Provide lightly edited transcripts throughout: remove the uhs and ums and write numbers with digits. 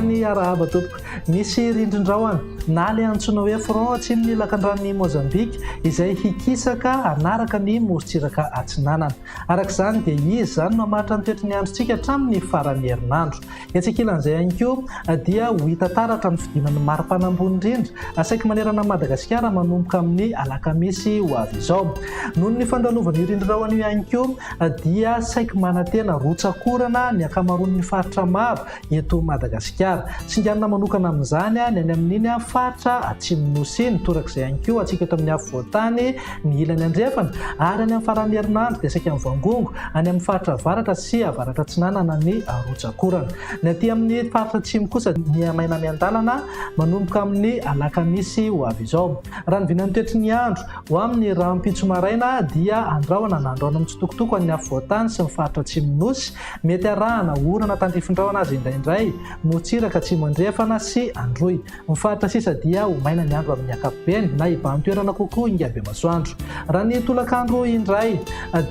ny arahaba tompoko misy rindrin-drahona na le antsoina hoe front atsimo ny lakan-dran'ny Mozambika izay hikisaka anaraka ny morontsiraka atsinanana. Araka izany dia izy zany no hamaritra ny toetr'ny androntsika hatramin'ny faran'ny herinandro. Etsikilan'izay ihany koa dia ho hita taratra ny fidinan'ny maripana ambony indrindra saika manerana Madagasikara manomboka amin'ny alakamisy ho avy izao. Noho ny fandalovan'io rindrin-drahona io ihany koa dia saika manantena rotsakorana ny akamaroan'ny faritra maro eto Madagasikara. Singanina manokana amin'izany ny any amin'iny faritra atsimo nosy iny, torak'izay ihany koa atsika eto amin'ny afovoantany ny ilany andrefana ary any amin'ny faran'ny herinandro dia saika mivangongo any amin'ny faritra avaratra sy avaratra atsinanana ny rotsakorana. Ny aty amin'ny faritra atsimo kosa ny maina miandalana manomboka amin'ny alakamisy ho avy izao. Raha ny vinan'ny toetrin'ny andro ho amin'ny rahampitso maraina dia andrahona na androana mitsitokotoko any afovoantany sy ny faritra atsimo nosy, mety arahana orana tandrifin-drahona azy indraindray motsiraka atsimo andrefana sy androy. Ny faritra sisa dia ho maina ny andro amin'ny ankapobeny na hiban'ny toerana kokoa ingabe masoandro. Raha ny tolakandro indray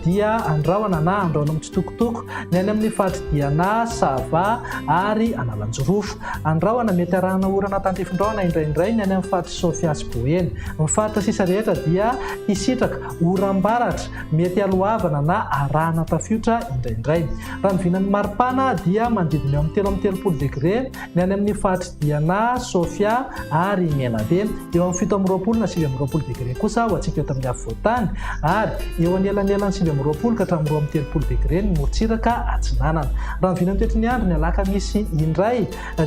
dia andrahona na andrahona mitsitokotoko ny any amin'ny faritridiana Sava ary Analanjorofo. Andrahona mety arahana orana tandrifin-drahona indraindray ny any amin'ny faritra Sofia sy Boeny. Ny faritra sisa rehetra dia hisitraka oram-baratra mety alohavana na arahana tafiotra indraindray. Raha ny vinan'ny maripana dia manodidina eo amin'ny 3 degré ny any amin'ny faritridiana Sofia ary Menabe, eo amin'ny 7 na 9 degré kosa ho antsika eto amin'ny afovoantany ary eo anelanelany 9 ka hatramin'ny 13 degré ny morontsiraka atsinanana. Raha ny vinan'ny toetrin'ny andro ny alakamisy indray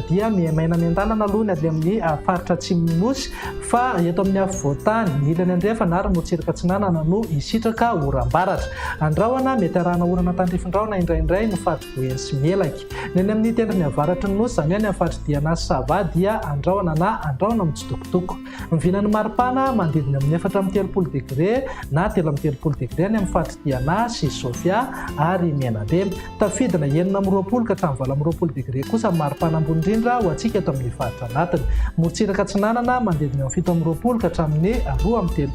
dia maina miandalana aloha ny avy amin'ny faritra atsimo nosy fa eto amin'ny afovoantany ny ilany andrefana ary morontsiraka atsinanana no hisitraka oram-baratra. Andrahona mety arahana orana tandrifin-drahona indraindray ny faritra Boeny sy Melaky. Ny any amin'ny tendrony avaratry ny nosy zany any amin'ny faritridiana Sava dia andrahona na andrahona mitsitokotoko. Ny vinan'ny maripana manodidina amin'ny 4 degré na 3 degré any amin'ny faritridiana sy Sofia ary Menabe. Tafidina 9 ka hatramin'ny 20 degré kosa maripana ambony indrindra ho antsika eto amin'ny faritra anatiny. Morontsiraka atsinanana manodidina amin'ny 17 ka hatramin'ny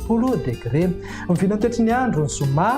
12 degré. Ny vinan'ny toetrin'ny andro ny zoma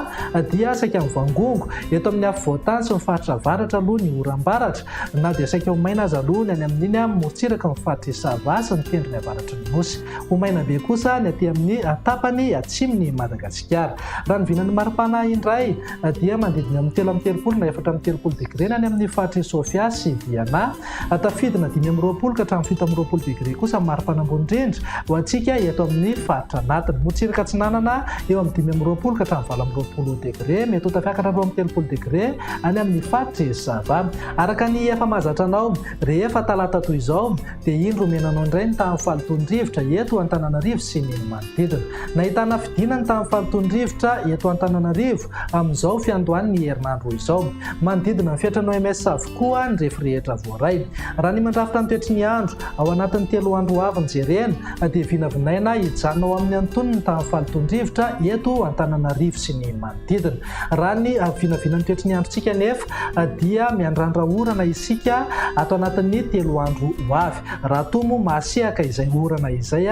dia saika mivangongo eto amin'ny afovoantany sy ny faritra avaratra aloha ny oram-baratra na dia saika ho maina azy aloha ny any amin'iny morontsiraka ny faritra Sava sy ny tendrony avaratry ny nosy. Ho maina be kosa ny aty amin'ny tapany atsimony Madagasikara. Raha ny vinan'ny maripana indray dia manodidina amin'ny 13 na 14 degré ny any amin'ny faritra Sofia sy Diana. Tafidina 5 ka hatramin'ny 17 degré kosa maripana ambony indrindra ho antsika eto amin'ny faritra anatiny. Morontsiraka atsinanana eo amin'ny 15 ka hatramin'ny 20 degré, mety ho tafiakatra 13 degré any amin'ny faritra Sava. Araka ny efa mahazatra anao rehefa talata toy izao dia indro menanao indray ny tamin'ny falitondrivotra eto Antananarivo sy ny manodidina. Nahitana fidinana tamin'ny falitondrivotra eto Antananarivo amin'izao fiandohan'ny herinandro izao. Manodidina ny fiatran'ny OMS avokoa ny rehefa rehetra voaray. Raha ny mandrafitra ny toetrin'ny andro ao anatin'ny 3 andro avy jerena dia vinavinaina hijanona ao amin'ny antonony tamin'ny falitondrivotra eto Antananarivo sy ny manodidina. Raha ny vinavinan'ny toetrin'ny androntsika nefa dia miandrandra orana isika ato anatin'ny 3 andro ho avy. Raha tomo masiaka izay orana izay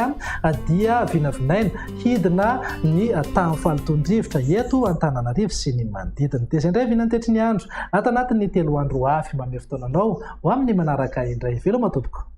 dia vinavinaina hidina ny tamin'ny falitondrivotra eto Antananarivo sy ny manodidina. Dia izay indray vinan'ny toetrin'ny andro ato anatin'ny 3 andro ho avy. Manome fotoananao ho amin'ny manaraka indray. Veloma tompoko.